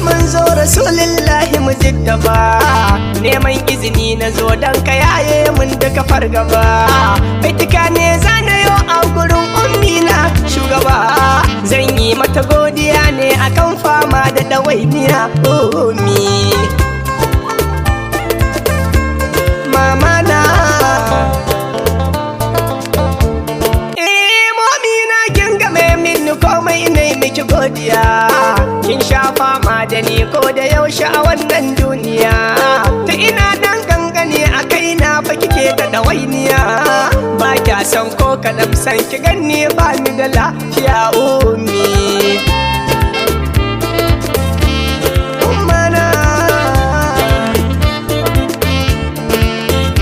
manzo rasulillahi mujtaba, neman izini na zo dan ka yaye mun duka fargaba. Baitika ne zanayo a gurin ummina shugaba, zan yi mata godiya ne akan fama da ɗawainiya ummi. Mama na momina kin game min komai ne miki godiya, kin sha fama da ni ko da yaushe a wannan duniya. Ta ina dan gangane a kaina fa kike da ɗawainiya, ba kya san ko kaɗan san ki ganni ba ni da lafiya ummi.